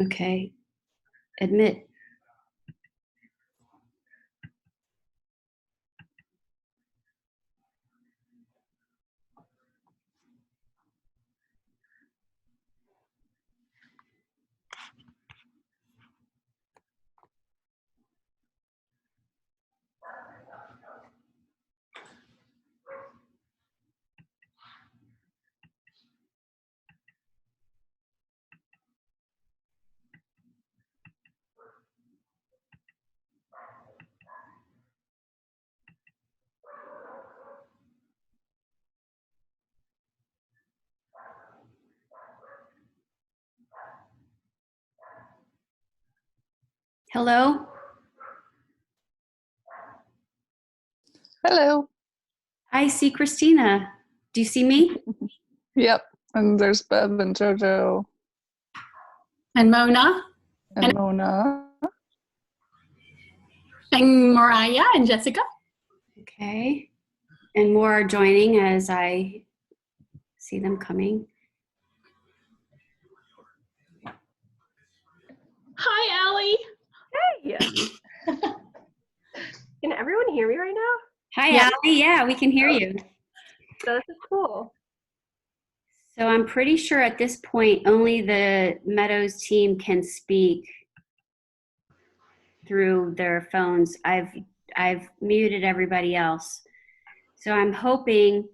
Okay, admit. Hello? Hello. I see Christina. Do you see me? Yep. And there's Bev and Jojo And Mona, and Mona. and Mariah, and Jessica. Okay. And more are joining as I see them coming. Hi, Allie. Hey. Can everyone hear me right now? Hi, Yeah. Allie. Yeah, we can hear you. So this is cool. So I'm pretty sure at this point only the Meadows team can speak through their phones. I've muted everybody else. So I'm hoping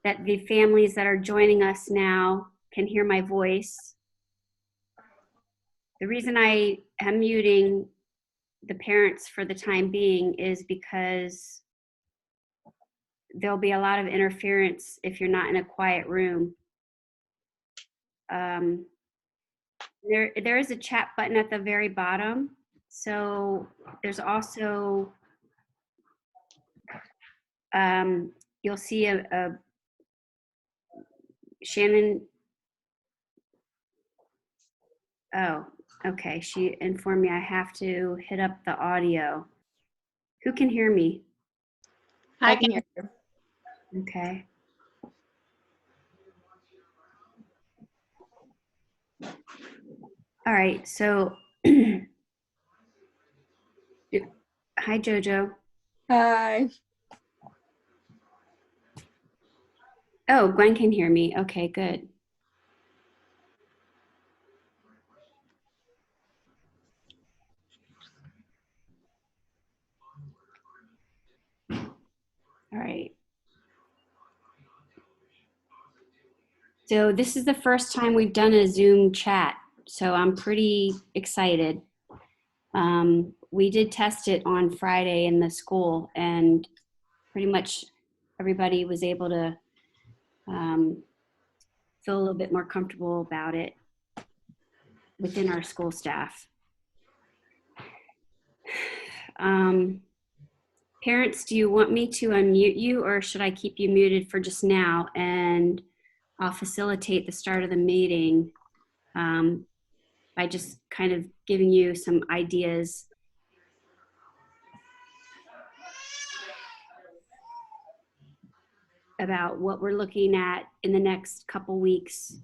that the families that are joining us now can hear my voice. The reason I am muting the parents for the time being is because there'll be a lot of interference if you're not in a quiet room. There is a chat button at the very bottom. So there's also, you'll see a Shannon. Oh, okay. She informed me I have to hit up the audio. Who can hear me? I can hear you. Okay. All right, so hi Jojo. Hi. Oh, Gwen can hear me. Okay, good. All right. So this is the first time we've done a Zoom chat, so I'm pretty excited. We did test it on Friday in the school, and pretty much everybody was able to feel a little bit more comfortable about it within our school staff. Parents, do you want me to unmute you, or should I keep you muted for just now, and I'll facilitate the start of the meeting by just kind of giving you some ideas about what we're looking at in the next couple weeks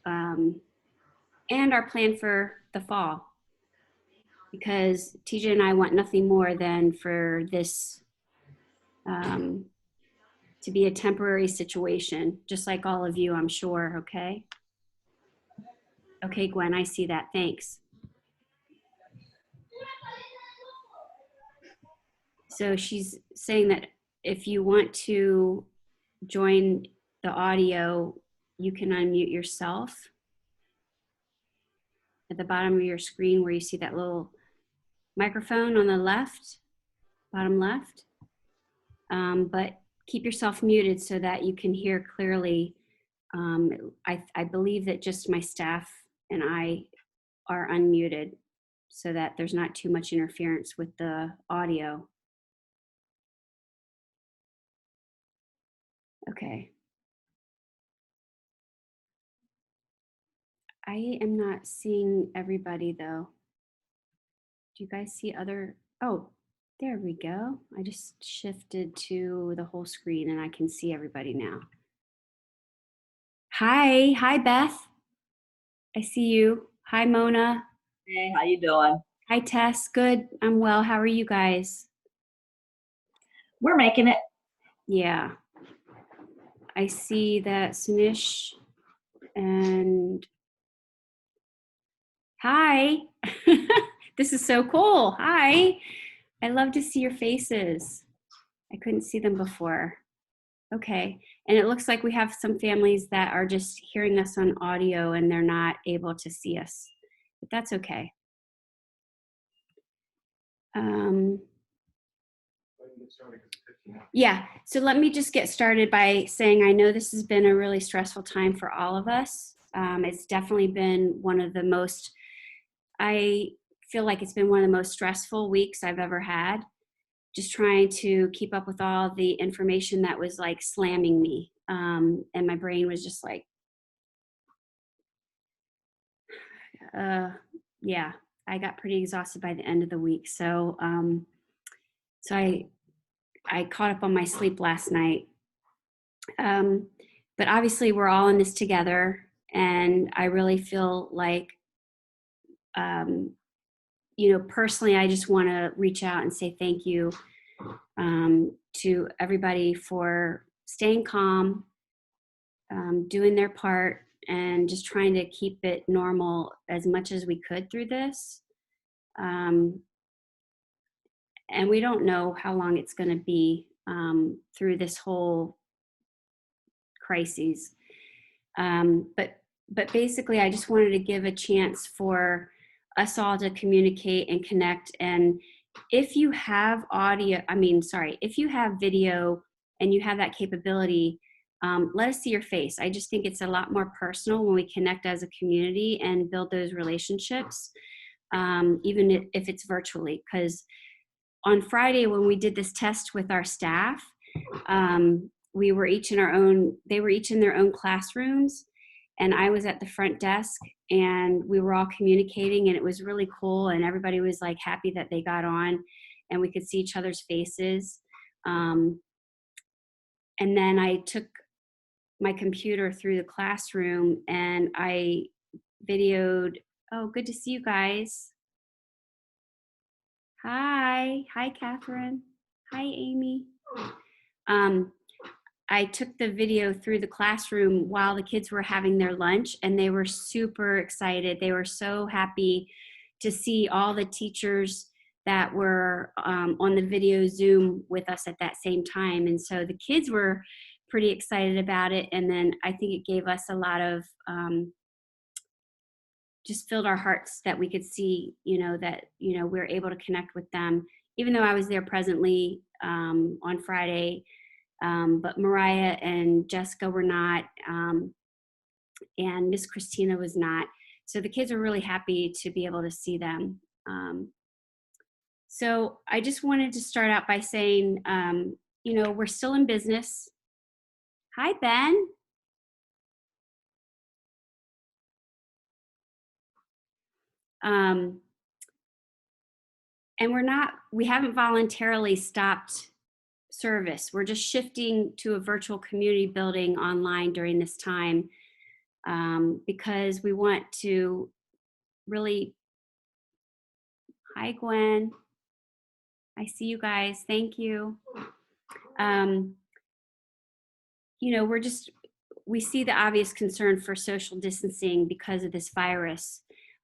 and our plan for the fall. Because TJ and I want nothing more than for this to be a temporary situation, just like all of you, I'm sure, okay? Okay, Gwen, I see that, thanks. So she's saying that if you want to join the audio, you can unmute yourself at the bottom of your screen where you see that little microphone on the left, bottom left. But keep yourself muted so that you can hear clearly. I believe that just my staff and I are unmuted so that there's not too much interference with the audio. Okay. I am not seeing everybody though. Do you guys see other? Oh, There we go. I just shifted to the whole screen and I can see everybody now. Hi Beth. I see you. Hi Mona. Hey, how you doing? Hi Tess. Good. I'm well. How are you guys? We're making it. Yeah. I see that Sunish and hi. This is so cool. Hi. I love to see your faces. I couldn't see them before. Okay. And it looks like we have some families that are just hearing us on audio and they're not able to see us, but that's okay. Yeah, so let me just get started by saying I know this has been a really stressful time for all of us. It's definitely been one of the most, I feel like it's been one of the most stressful weeks I've ever had. Just trying to keep up with all the information that was like slamming me. And my brain was just like, yeah, I got pretty exhausted by the end of the week. So, I caught up on my sleep last night. But obviously we're all in this together. And I really feel like, personally, I just want to reach out and say thank you to everybody for staying calm, doing their part, and just trying to keep it normal as much as we could through this. And we don't know how long it's going to be through this whole crises. But basically, I just wanted to give a chance for us all to communicate and connect. And if you have if you have video and you have that capability, let us see your face. I just think it's a lot more personal when we connect as a community and build those relationships, even if it's virtually. Because on Friday, when we did this test with our staff, we were each in they were each in their own classrooms, and I was at the front desk, and we were all communicating, and it was really cool, and everybody was like happy that they got on and we could see each other's faces. And then I took my computer through the classroom and I videoed. Oh, good to see you guys. Hi Catherine. Hi Amy. I took the video through the classroom while the kids were having their lunch, and they were super excited. They were so happy to see all the teachers that were on the video Zoom with us at that same time. And so the kids were pretty excited about it. And then I think it gave us a lot of, just filled our hearts that we could see, that, we're able to connect with them, even though I was there presently on Friday. But Mariah and Jessica were not, and Miss Christina was not. So the kids are really happy to be able to see them. So I just wanted to start out by saying, we're still in business. Hi, Ben. And we haven't voluntarily stopped service. We're just shifting to a virtual community building online during this time, because we want to really, hi Gwen, I see you guys, thank you. We see the obvious concern for social distancing because of this virus.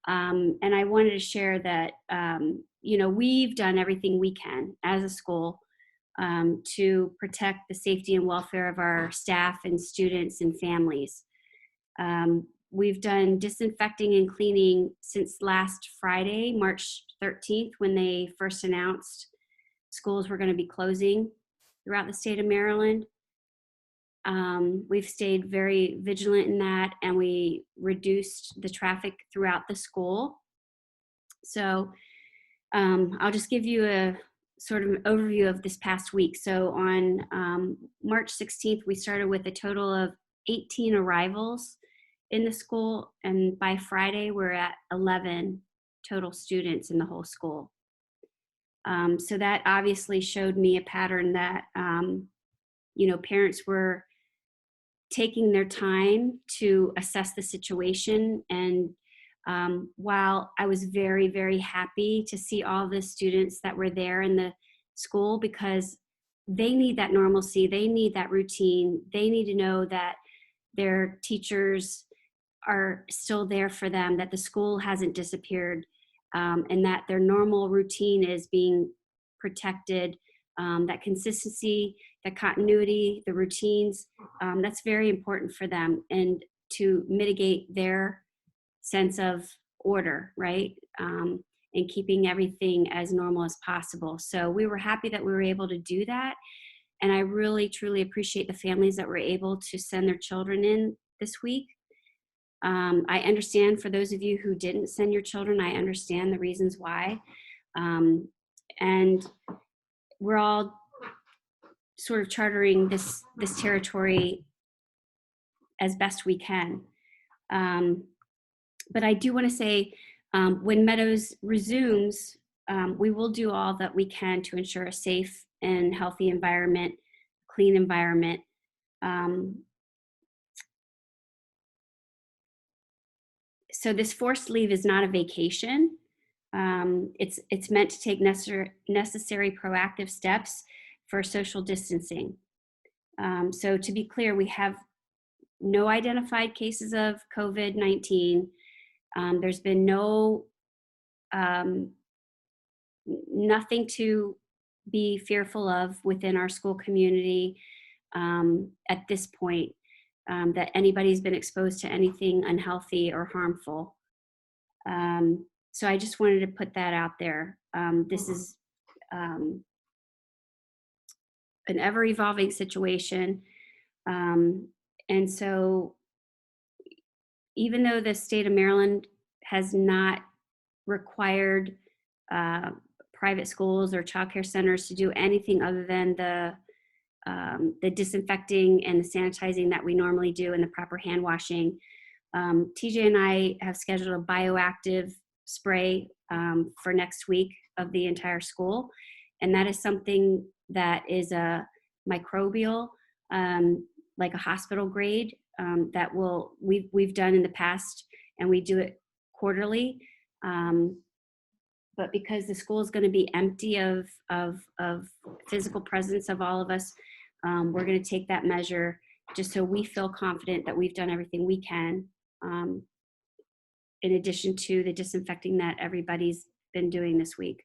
And I wanted to share that, we've done everything we can as a school to protect the safety and welfare of our staff and students and families. We've done disinfecting and cleaning since last Friday, March 13th, when they first announced schools were going to be closing throughout the state of Maryland. We've stayed very vigilant in that, and we reduced the traffic throughout the school. So I'll just give you a sort of an overview of this past week. So on March 16th, we started with a total of 18 arrivals in the school, and by Friday, we're at 11 total students in the whole school. So that obviously showed me a pattern that, parents were taking their time to assess the situation. And while I was very, very happy to see all the students that were there in the school, because they need that normalcy, they need that routine, they need to know that their teachers are still there for them, that the school hasn't disappeared, and that their normal routine is being protected. That consistency, that continuity, the routines, that's very important for them, and to mitigate their sense of order, right? And keeping everything as normal as possible. So we were happy that we were able to do that. And I really, truly appreciate the families that were able to send their children in this week. I understand for those of you who didn't send your children, I understand the reasons why. And we're all sort of chartering this territory as best we can. But I do want to say, when Meadows resumes, we will do all that we can to ensure a safe and healthy environment, clean environment. So this forced leave is not a vacation. It's meant to take necessary proactive steps for social distancing. So to be clear, we have no identified cases of COVID-19. There's been nothing to be fearful of within our school community at this point, that anybody's been exposed to anything unhealthy or harmful. So I just wanted to put that out there. This is an ever-evolving situation. And so even though the state of Maryland has not required private schools or childcare centers to do anything other than the disinfecting and the sanitizing that we normally do and the proper hand washing, TJ and I have scheduled a bioactive spray for next week of the entire school. And that is something that is a microbial, like a hospital grade, that we've done in the past, and we do it quarterly. But because the school is going to be empty of physical presence of all of us, we're going to take that measure just so we feel confident that we've done everything we can, in addition to the disinfecting that everybody's been doing this week.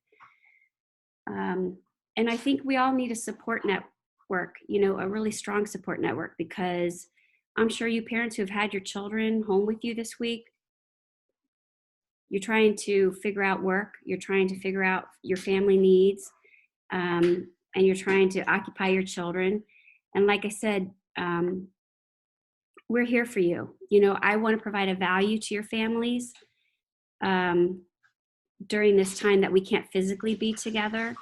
And I think we all need a support network, a really strong support network, because I'm sure you parents who have had your children home with you this week, you're trying to figure out work, you're trying to figure out your family needs, and you're trying to occupy your children. And like I said, we're here for you. I want to provide a value to your families during this time that we can't physically be together.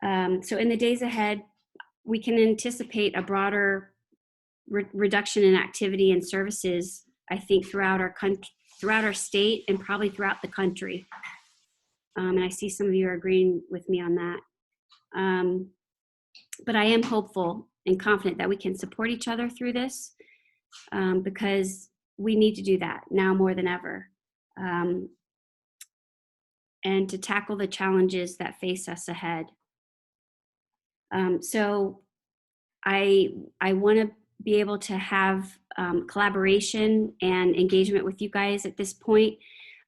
So in the days ahead, we can anticipate a broader reduction in activity and services, I think, throughout our state and probably throughout the country. And I see some of you are agreeing with me on that. But I am hopeful and confident that we can support each other through this, because we need to do that now more than ever. And to tackle the challenges that face us ahead. So I want to be able to have collaboration and engagement with you guys at this point.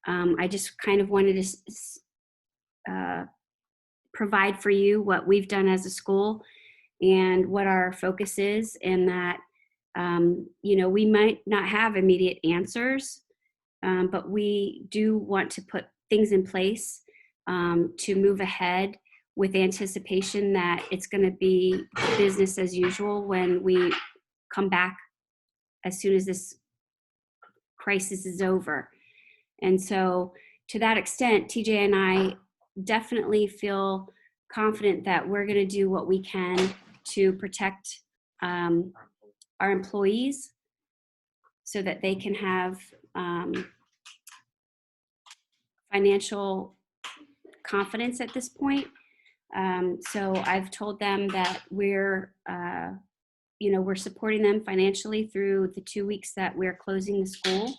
I just kind of wanted to provide for you what we've done as a school and what our focus is, and that we might not have immediate answers, but we do want to put things in place to move ahead with anticipation that it's going to be business as usual when we come back as soon as this crisis is over. And so to that extent, TJ and I definitely feel confident that we're going to do what we can to protect our employees so that they can have financial confidence at this point. So I've told them that we're supporting them financially through the 2 weeks that we're closing the school.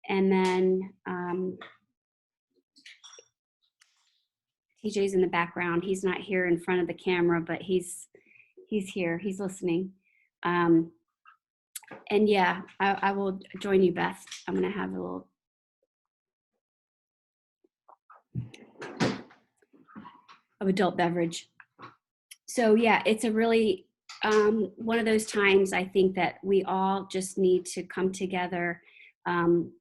And then TJ's in the background. He's not here in front of the camera, but he's here. He's listening. And yeah, I will join you, Beth. I'm going to have a little of adult beverage. So yeah, it's a really one of those times I think that we all just need to come together. And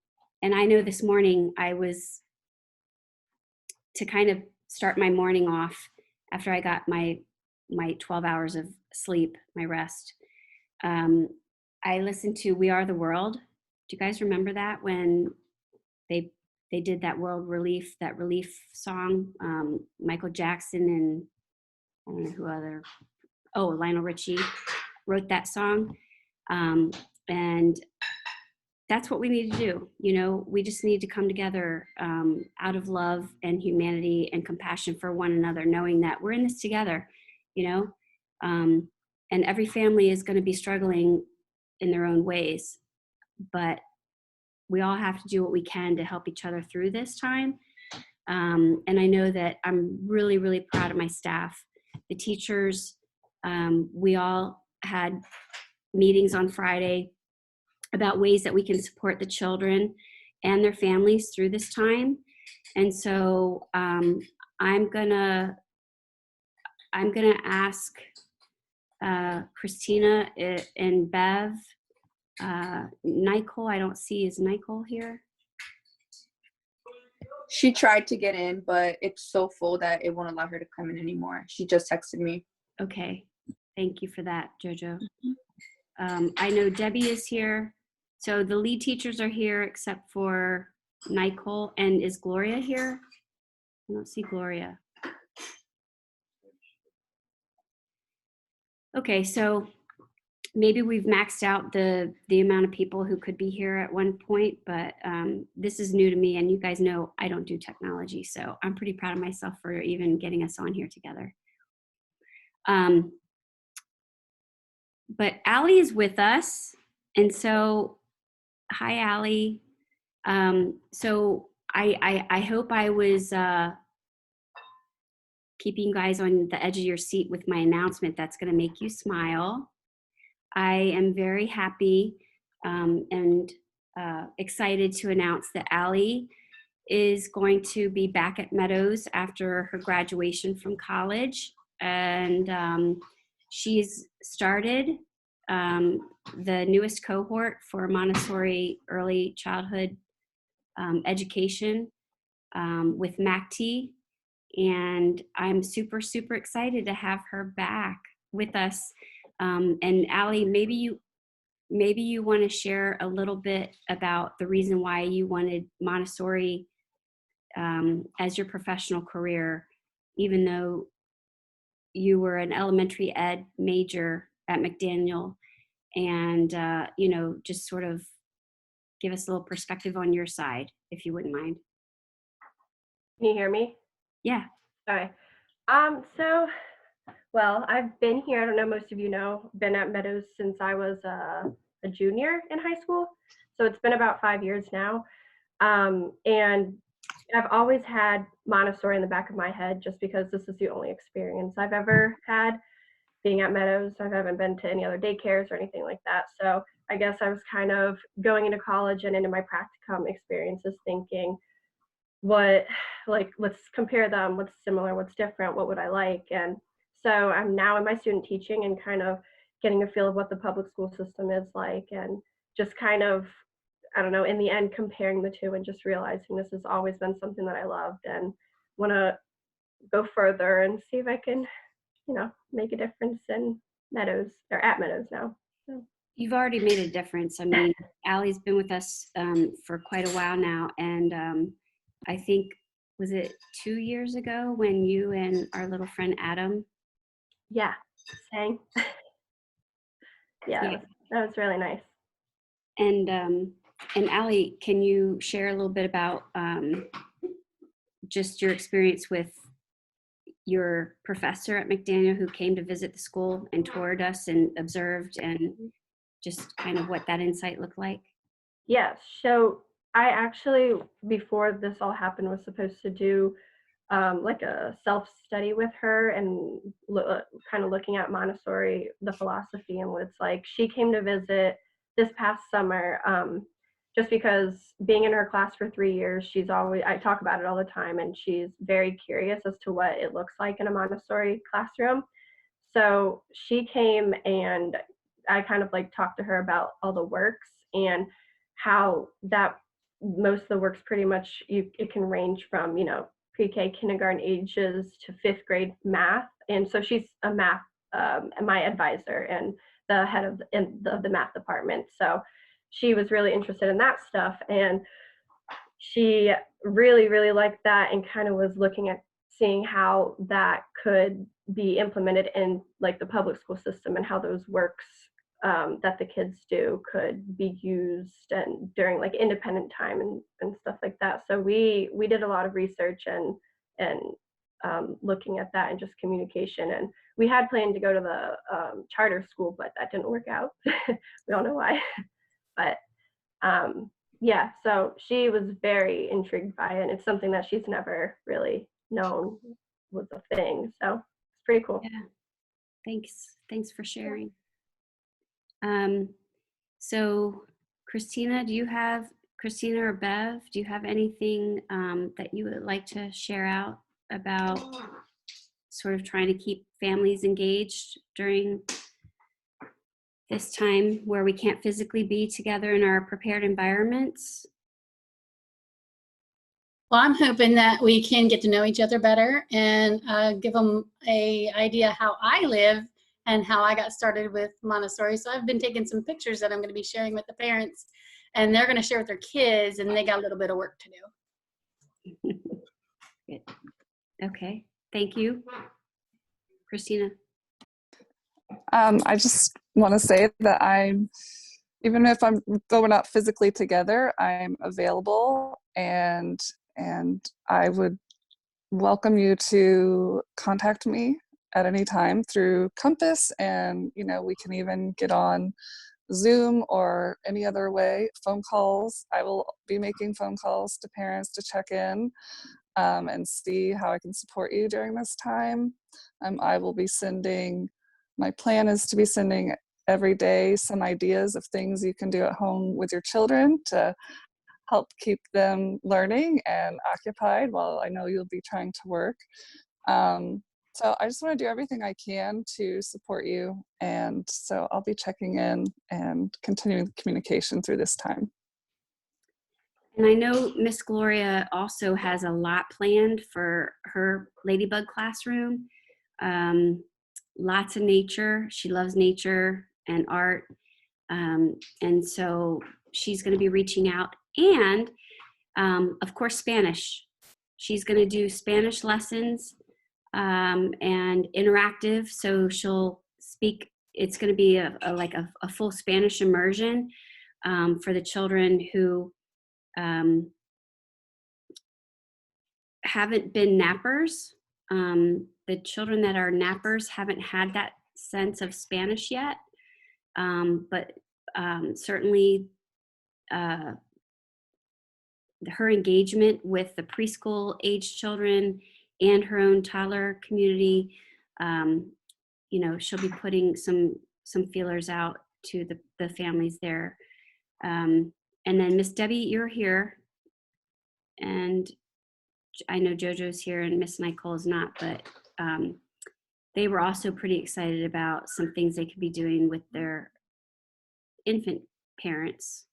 I know this morning I was, to kind of start my morning off after I got my 12 hours of sleep, my rest. I listened to We Are the World. Do you guys remember that when they did that relief song? Michael Jackson and I don't know who other. Oh, Lionel Richie wrote that song. And that's what we need to do. We just need to come together out of love and humanity and compassion for one another, knowing that we're in this together, and every family is going to be struggling in their own ways, but we all have to do what we can to help each other through this time. And I know that I'm really, really proud of my staff, the teachers. We all had meetings on Friday about ways that we can support the children and their families through this time. And so I'm gonna ask Christina and Bev, Nicole, I don't see, is Nicole here? She tried to get in, but it's so full that it won't allow her to come in anymore. She just texted me. Okay, thank you for that, Jojo. I know Debbie is here. So the lead teachers are here except for Nicole. And is Gloria here? I don't see Gloria. Okay, so maybe we've maxed out the amount of people who could be here at one point, but this is new to me, and you guys know I don't do technology, so I'm pretty proud of myself for even getting us on here together. But Allie is with us, and so hi, Allie. So I hope I was keeping you guys on the edge of your seat with my announcement that's going to make you smile. I am very happy and excited to announce that Allie is going to be back at Meadows after her graduation from college. And she's started the newest cohort for Montessori early childhood education with MACT. And I'm super, super excited to have her back with us. And Allie, maybe you want to share a little bit about the reason why you wanted Montessori as your professional career, even though you were an elementary ed major at McDaniel, and just sort of give us a little perspective on your side, if you wouldn't mind. Can you hear me? Yeah. Okay. So, well, I've been here, I don't know, most of you know, been at Meadows since I was a junior in high school. So it's been about 5 years now. And I've always had Montessori in the back of my head just because this is the only experience I've ever had being at Meadows. I haven't been to any other daycares or anything like that. So I guess I was kind of going into college and into my practicum experiences thinking, let's compare them, what's similar, what's different, what would I like? And so I'm now in my student teaching and kind of getting a feel of what the public school system is like, and just kind of, I don't know, in the end, comparing the two and just realizing this has always been something that I loved and want to go further and see if I can, make a difference in Meadows, or at Meadows now. So. You've already made a difference. I mean, Allie's been with us for quite a while now, and I think, was it 2 years ago when you and our little friend Adam? Yeah, sang. Yeah, that was really nice. And Allie, can you share a little bit about just your experience with your professor at McDaniel who came to visit the school and toured us and observed, and just kind of what that insight looked like? Yes. So I actually, before this all happened, was supposed to do like a self-study with her and kind of looking at Montessori, the philosophy and what it's like. She came to visit this past summer, just because being in her class for 3 years, I talk about it all the time, and she's very curious as to what it looks like in a Montessori classroom. So she came and I kind of like talked to her about all the works and how that most of the works pretty much it can range from, pre-K, kindergarten ages to 5th grade math. And so she's a math, my advisor and the head of the math department. So she was really interested in that stuff. And she really, really liked that and kind of was looking at seeing how that could be implemented in like the public school system and how those works that the kids do could be used and during like independent time and stuff like that. So we did a lot of research and looking at that and just communication. And we had planned to go to the charter school, but that didn't work out. We all know why. But yeah, so she was very intrigued by it. And it's something that she's never really known was a thing. So it's pretty cool. Yeah. Thanks for sharing. So Christina or Bev, do you have anything that you would like to share out about sort of trying to keep families engaged during this time where we can't physically be together in our prepared environments? Well, I'm hoping that we can get to know each other better and give them an idea how I live and how I got started with Montessori. So I've been taking some pictures that I'm going to be sharing with the parents, and they're going to share with their kids, and they got a little bit of work to do. Good. Okay, thank you. Christina? I just want to say that even if though we're not physically together, I'm available, and I would welcome you to contact me at any time through Compass, and we can even get on Zoom or any other way, phone calls. I will be making phone calls to parents to check in and see how I can support you during this time. I will be my plan is to be sending every day some ideas of things you can do at home with your children to help keep them learning and occupied while I know you'll be trying to work. So I just want to do everything I can to support you. And so I'll be checking in and continuing the communication through this time. And I know Miss Gloria also has a lot planned for her Ladybug classroom. Lots of nature. She loves nature and art. And so she's going to be reaching out. And of course, Spanish. She's going to do Spanish lessons and interactive. So she'll speak. It's going to be like a full Spanish immersion for the children who haven't been nappers. The children that are nappers haven't had that sense of Spanish yet, but certainly her engagement with the preschool age children and her own toddler community, she'll be putting some feelers out to the families there. And then Miss Debbie, you're here, and I know JoJo's here and Miss Nicole is not, but they were also pretty excited about some things they could be doing with their infant parents.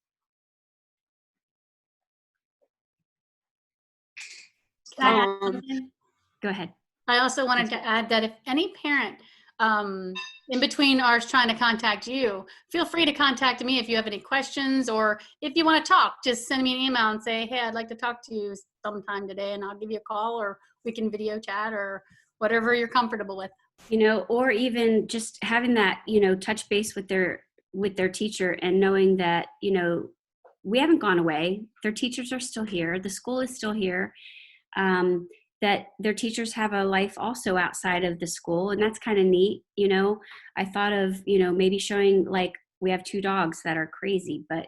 Can I add something? Go ahead. I also wanted to add that if any parent in between ours trying to contact you, feel free to contact me if you have any questions, or if you want to talk, just send me an email and say, hey, I'd like to talk to you sometime today, and I'll give you a call, or we can video chat, or whatever you're comfortable with. Or even just having that, touch base with their teacher and knowing that, we haven't gone away. Their teachers are still here. The school is still here. that their teachers have a life also outside of the school, and that's kind of neat. I thought of, maybe showing, like, we have 2 dogs that are crazy, but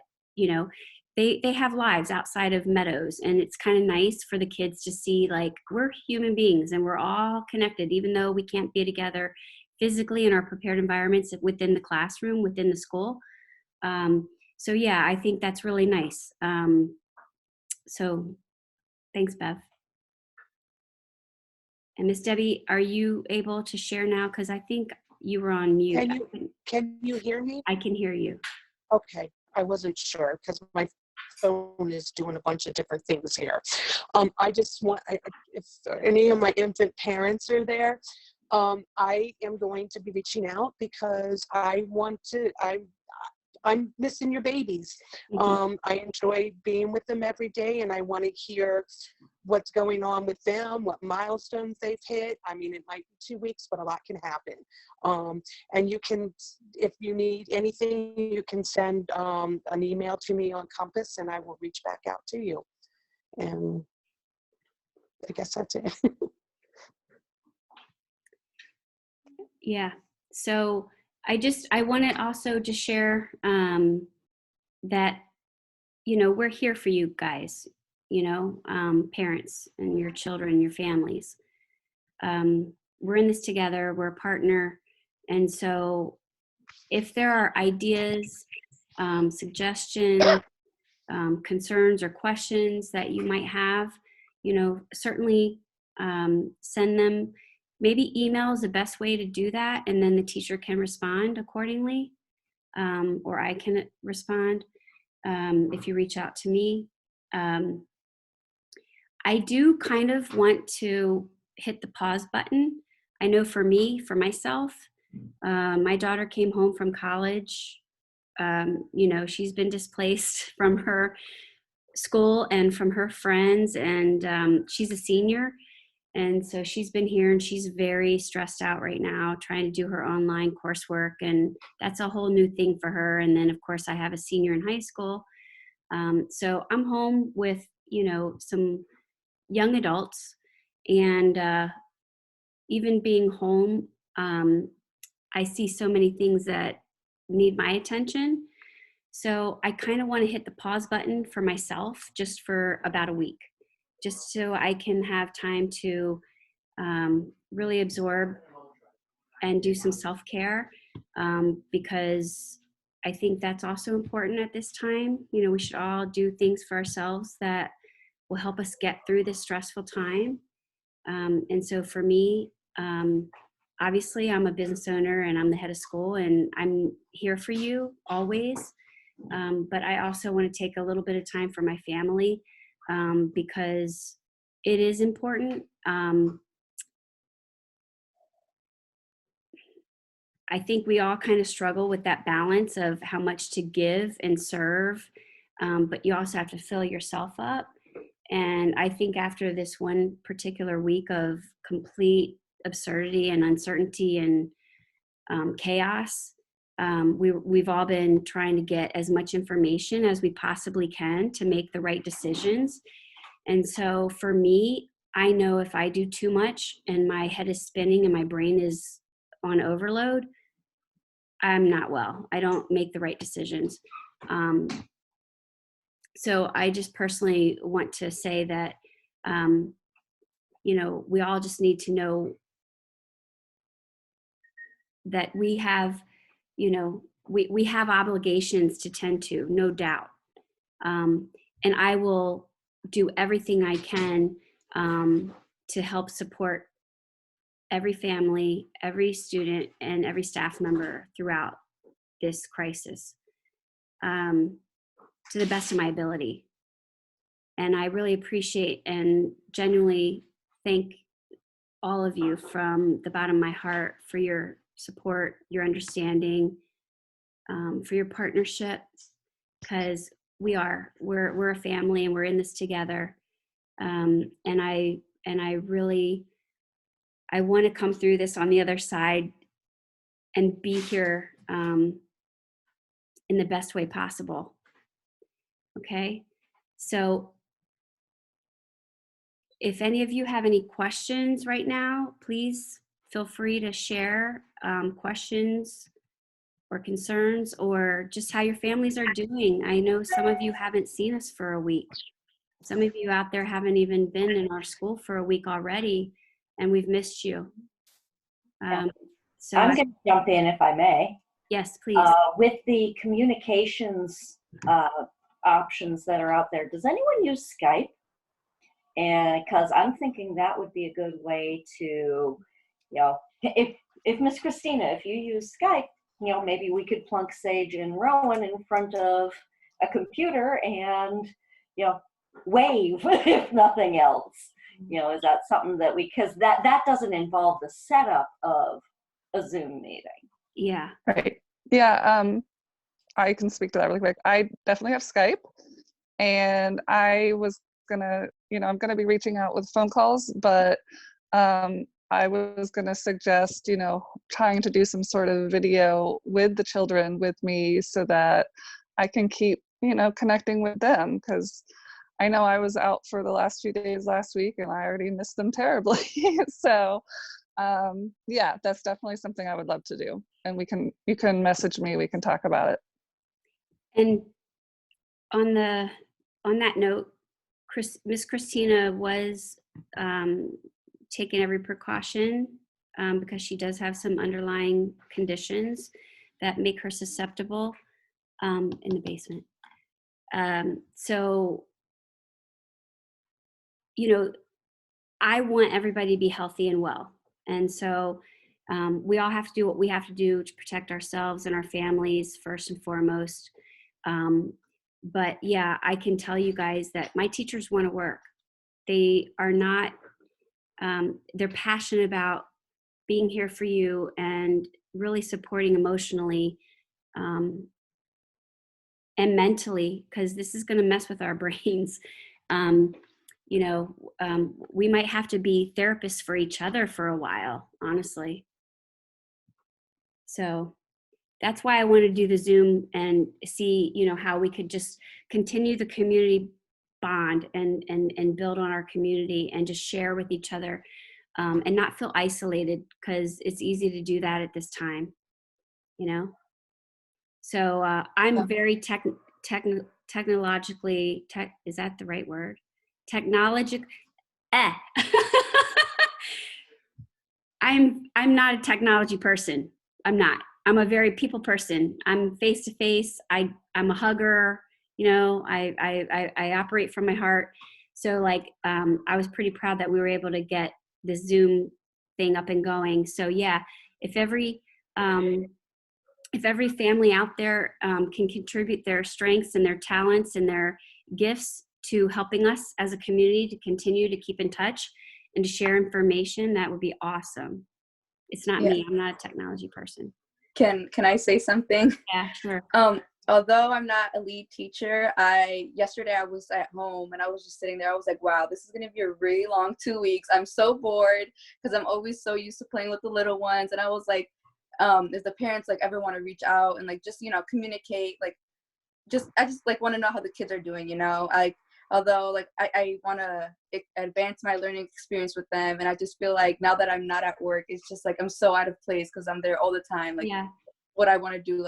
they have lives outside of Meadows, and it's kind of nice for the kids to see, like, we're human beings and we're all connected, even though we can't be together physically in our prepared environments within the classroom, within the school. So yeah, I think that's really nice. So thanks, Bev. And Miss Debbie, are you able to share now? Because I think you were on mute. Can you hear me? I can hear you. Okay, I wasn't sure because my phone is doing a bunch of different things here. I just want, if any of my infant parents are there, I am going to be reaching out because I'm missing your babies. I enjoy being with them every day, and I want to hear what's going on with them, what milestones they've hit. I mean, it might be 2 weeks, but a lot can happen. And you can, if you need anything, you can send an email to me on Compass, and I will reach back out to you. And I guess that's it. Yeah. So I want to also just share that, we're here for you guys, parents and your children, your families. We're in this together, we're a partner. And so if there are ideas, suggestions, concerns or questions that you might have, certainly send them. Maybe email is the best way to do that, and then the teacher can respond accordingly, or I can respond if you reach out to me. I do kind of want to hit the pause button. I know for me, for myself, my daughter came home from college. She's been displaced from her school and from her friends, and she's a senior. And so she's been here, and she's very stressed out right now trying to do her online coursework, and that's a whole new thing for her. And then of course I have a senior in high school. So I'm home with, some young adults, and even being home, I see so many things that need my attention. So I kind of want to hit the pause button for myself just for about a week, just so I can have time to really absorb and do some self-care, because I think that's also important at this time. We should all do things for ourselves that will help us get through this stressful time. And so for me, obviously I'm a business owner and I'm the head of school, and I'm here for you always. But I also want to take a little bit of time for my family, because it is important. I think we all kind of struggle with that balance of how much to give and serve, but you also have to fill yourself up. And I think after this one particular week of complete absurdity and uncertainty and chaos, we've all been trying to get as much information as we possibly can to make the right decisions. And so for me, I know if I do too much and my head is spinning and my brain is on overload, I'm not well. I don't make the right decisions. So I just personally want to say that, we all just need to know that we have, we have obligations to tend to, no doubt. And I will do everything I can to help support every family, every student, and every staff member throughout this crisis, to the best of my ability. And I really appreciate and genuinely thank all of you from the bottom of my heart for your support, your understanding, for your partnership, because we're a family and we're in this together. And I really, I want to come through this on the other side and be here in the best way possible. Okay, so if any of you have any questions right now, please feel free to share questions or concerns, or just how your families are doing. I know some of you haven't seen us for a week. Some of you out there haven't even been in our school for a week already, and we've missed you. So I'm going to jump in if I may. yes, please. With the communications options that are out there, does anyone use Skype? And because I'm thinking that would be a good way to, if Miss Christina, if you use Skype, maybe we could plunk Sage and Rowan in front of a computer and, wave, if nothing else. Is that something that because that doesn't involve the setup of a Zoom meeting? Yeah. Right. Yeah. I can speak to that really quick. I definitely have Skype, and I was gonna, I'm gonna be reaching out with phone calls, but I was gonna suggest, trying to do some sort of video with the children with me so that I can keep, connecting with them, because I know I was out for the last few days last week and I already missed them terribly. So yeah, that's definitely something I would love to do. And you can message me, we can talk about it. And on that note, Miss Christina was taking every precaution because she does have some underlying conditions that make her susceptible in the basement. So, I want everybody to be healthy and well. And so we all have to do what we have to do to protect ourselves and our families first and foremost. But yeah, I can tell you guys that my teachers want to work. They are not, they're passionate about being here for you and really supporting emotionally and mentally, because this is going to mess with our brains. We might have to be therapists for each other for a while, honestly. So that's why I want to do the Zoom and see, how we could just continue the community bond and build on our community and just share with each other and not feel isolated, because it's easy to do that at this time, So I'm very technologically, is that the right word? I'm not a technology person. I'm not. I'm a very people person. I'm face to face. I'm a hugger. I operate from my heart. So I was pretty proud that we were able to get the Zoom thing up and going. So yeah, if every family out there can contribute their strengths and their talents and their gifts to helping us as a community to continue to keep in touch and to share information, that would be awesome. It's not me. I'm not a technology person. Can I say something? Yeah, sure. Although I'm not a lead teacher, yesterday I was at home and I was just sitting there. I was like, wow, this is going to be a really long 2 weeks. I'm so bored because I'm always so used to playing with the little ones. And I was like, if the parents ever want to reach out and just, communicate, I just want to know how the kids are doing, although I want to advance my learning experience with them. And I just feel like now that I'm not at work, it's just I'm so out of place because I'm there all the time. What I want to do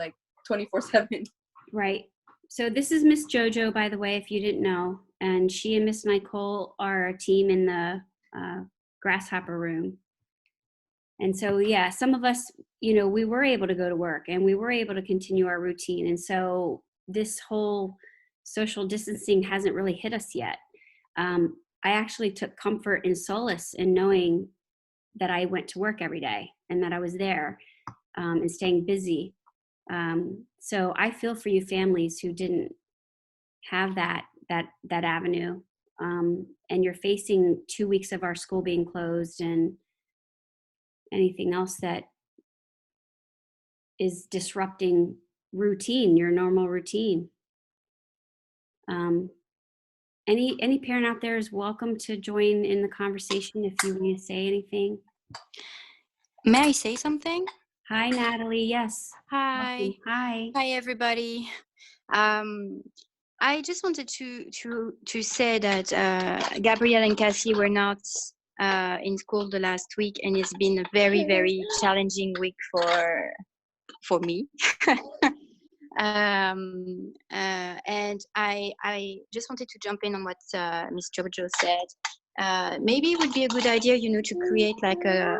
24/7. Right. So this is Miss Jojo, by the way, if you didn't know. And she and Miss Nicole are a team in the grasshopper room. And so, yeah, some of us, we were able to go to work and we were able to continue our routine. And so this whole social distancing hasn't really hit us yet. I actually took comfort and solace in knowing that I went to work every day and that I was there and staying busy. So I feel for you families who didn't have that avenue, and you're facing 2 weeks of our school being closed and anything else that is disrupting your normal routine. Any parent out there is welcome to join in the conversation if you want to say anything. May I say something? Hi, Natalie. Yes. Hi. Welcome. Hi. Hi, everybody. I just wanted to say that Gabrielle and Cassie were not in school the last week, and it's been a very challenging week for me. And I just wanted to jump in on what Miss Jojo said. Maybe it would be a good idea, you know, to create like a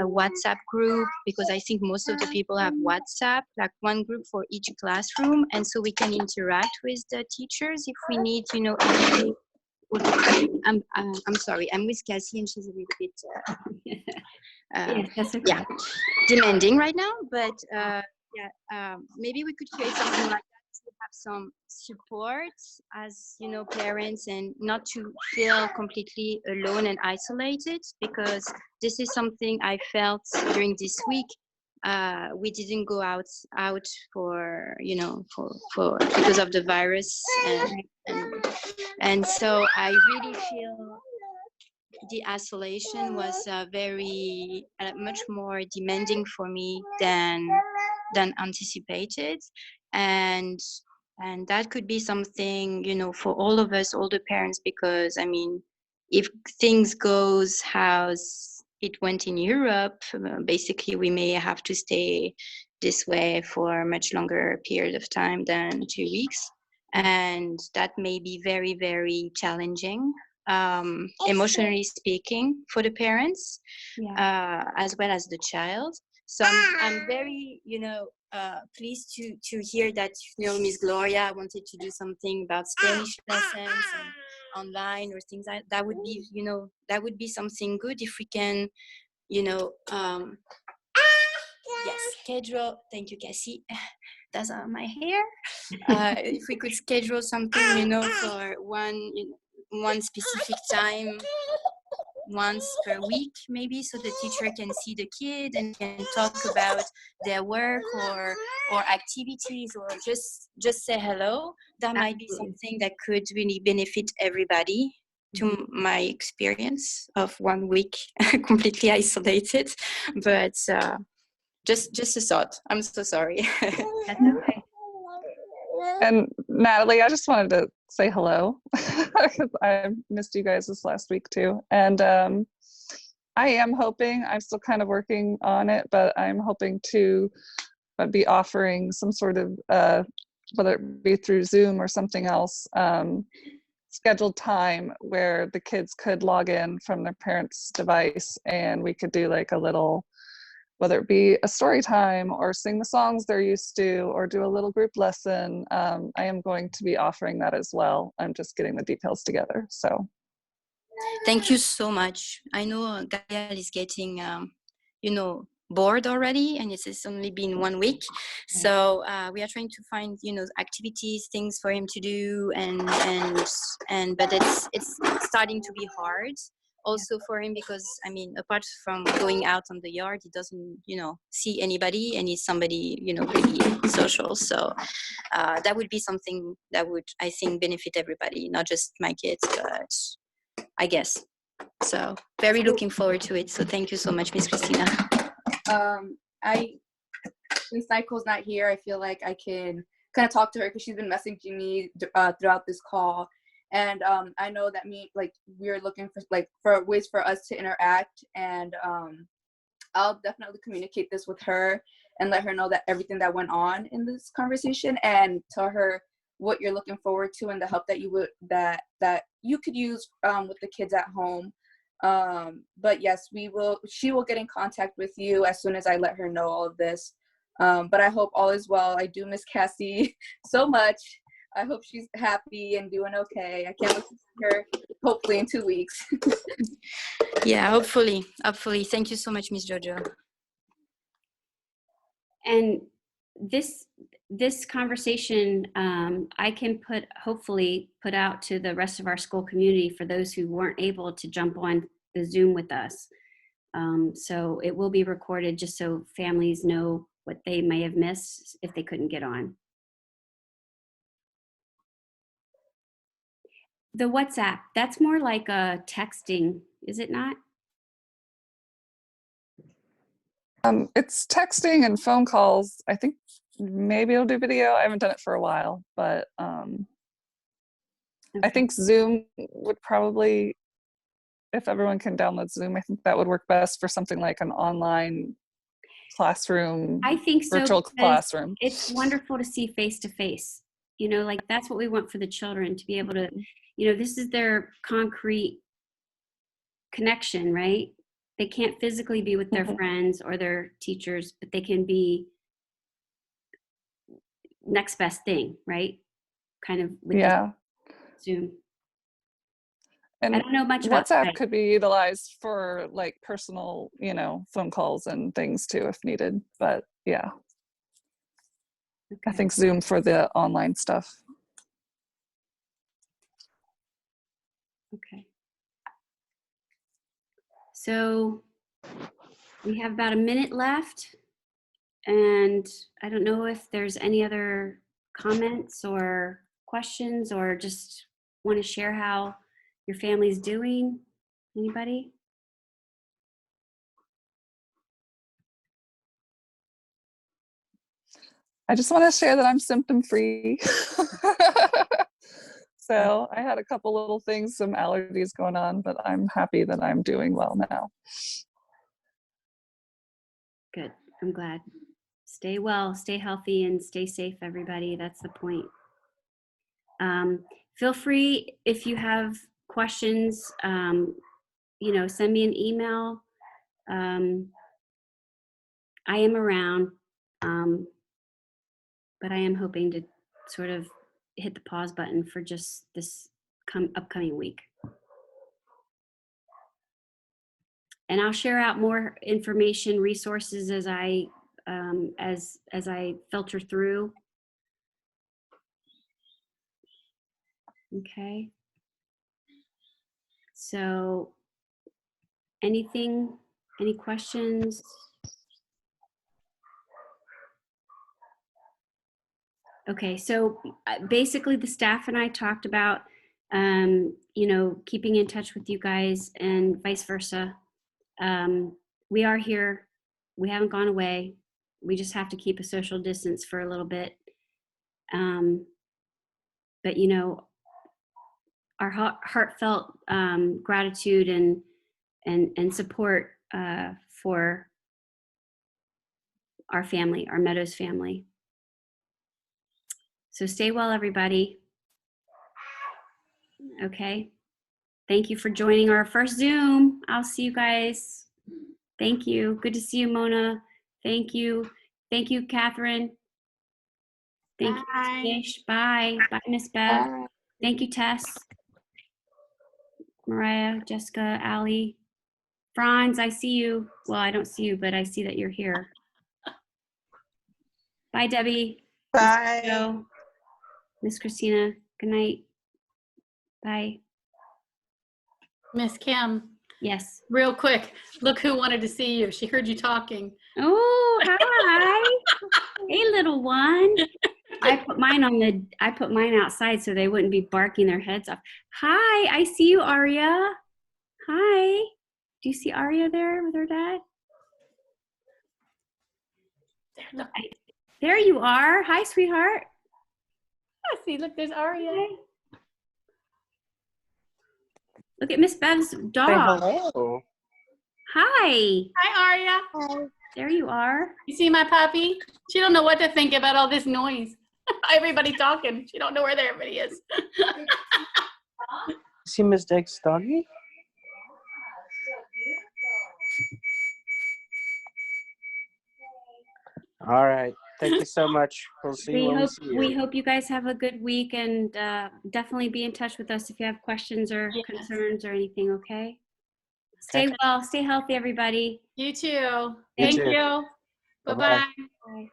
WhatsApp group, because I think most of the people have WhatsApp, like one group for each classroom, and so we can interact with the teachers if we need, you know. I'm sorry, I'm with Cassie and she's a little bit Yes, that's okay. yeah, demanding right now, but maybe we could create something like that to have some support as, you know, parents, and not to feel completely alone and isolated, because this is something I felt during this week. We didn't go out for, you know, for because of the virus, and so I really feel the isolation was very much more demanding for me than anticipated, and that could be something, you know, for all of us, all the parents, because I mean, if things goes as it went in Europe, basically we may have to stay this way for a much longer period of time than 2 weeks, and that may be very challenging, emotionally speaking, for the parents, as well as the child. So I'm very, you know, pleased to hear that, you know, Miss Gloria wanted to do something about Spanish lessons and online or things like that. Would be, you know, that would be something good if we can, you know, yes, schedule. Thank you, Cassie. That's my hair. If we could schedule something, you know, for one specific time, once per week maybe, so the teacher can see the kid and can talk about their work or activities, or just say hello. That might be something that could really benefit everybody, to my experience of 1 week completely isolated. But just a thought. I'm so sorry. That's okay. And Natalie, I just wanted to say hello because I missed you guys this last week too. And I am hoping, I'm still kind of working on it, but I'm hoping to be offering some sort of, whether it be through Zoom or something else, scheduled time where the kids could log in from their parents' device, and we could do like a little, whether it be a story time or sing the songs they're used to or do a little group lesson. I am going to be offering that as well. I'm just getting the details together. So thank you so much. I know Gabrielle is getting, you know, bored already, and it's only been 1 week. So we are trying to find, you know, activities, things for him to do, but it's starting to be hard also for him, because I mean, apart from going out on the yard, he doesn't, you know, see anybody, and he's somebody, you know, really social. So that would be something that would, I think, benefit everybody, not just my kids, but I guess. So very looking forward to it. So thank you so much, Miss Christina. Since Nicole's not here, I feel like I can kind of talk to her because she's been messaging me throughout this call. And I know that we're looking for ways for us to interact, and I'll definitely communicate this with her and let her know that everything that went on in this conversation, and tell her what you're looking forward to and the help that you could use with the kids at home. But yes, she will get in contact with you as soon as I let her know all of this. But I hope all is well. I do miss Cassie so much. I hope she's happy and doing okay. I can't wait to see her hopefully in 2 weeks. Yeah, hopefully. Thank you so much, Miss Jojo. And this conversation, I can hopefully put out to the rest of our school community for those who weren't able to jump on the Zoom with us. So it will be recorded, just so families know what they may have missed if they couldn't get on. The WhatsApp, that's more like a texting, is it not? it's texting and phone calls. I think maybe it'll do video. I haven't done it for a while, but I think Zoom would probably, if everyone can download Zoom, I think that would work best for something like an online classroom, I think so, virtual because classroom. it's wonderful to see face to face. You know, like that's what we want for the children, to be able to, you know, this is their concrete connection, right? They can't physically be with their friends or their teachers, but they can be next best thing, right? Kind of with Yeah. Zoom. And I don't know much about WhatsApp Skype. could be utilized for like personal, you know, phone calls and things too if needed. But yeah, I Okay. think Zoom for the online stuff. Okay. So we have about a minute left, and I don't know if there's any other comments or questions, or just want to share how your family's doing. Anybody? I just want to share that I'm symptom free. So I had a couple little things, some allergies going on, but I'm happy that I'm doing well now. Good. I'm glad. Stay well, stay healthy, and stay safe, everybody. That's the point. Feel free, if you have questions, you know, send me an email. I am around, but I am hoping to sort of hit the pause button for just this upcoming week. And I'll share out more information, resources as I filter through. Okay. So, any questions? Okay, so basically the staff and I talked about, you know, keeping in touch with you guys and vice versa. We are here. We haven't gone away. We just have to keep a social distance for a little bit. But, you know, our heartfelt gratitude and support for our family, our Meadows family. So stay well, everybody. Okay. Thank you for joining our first Zoom. I'll see you guys. Thank you. Good to see you, Mona. Thank you. Thank you, Catherine. Thank Bye. you, Tish. Bye. Bye, Miss Bev. Bye. Thank you, Tess. Mariah, Jessica, Allie. Franz, I see you. Well, I don't see you, but I see that you're here. Bye, Debbie. Bye. Joe. Miss Christina. Good night. Bye. Miss Kim, Yes. real quick, look who wanted to see you. She heard you talking. Oh, hi. Hey, little one. I put mine outside so they wouldn't be barking their heads off. Hi, I see you, Aria. Hi. Do you see Aria there with her dad? There you are. Hi, sweetheart. I see, look, there's Aria. Hi. Look at Miss Bev's Say dog. hello. Hi. Hi, Aria. There you are. You see my puppy? She don't know what to think about all this noise. Everybody talking. She don't know where everybody is. See Miss Dick's doggy? All right. Thank you so much. We'll see you when we see you. We hope you guys have a good week, and definitely be in touch with us if you have questions or concerns or anything, okay? Stay well, stay healthy, everybody. You too. You Thank too. you. Bye-bye. Bye-bye. Bye.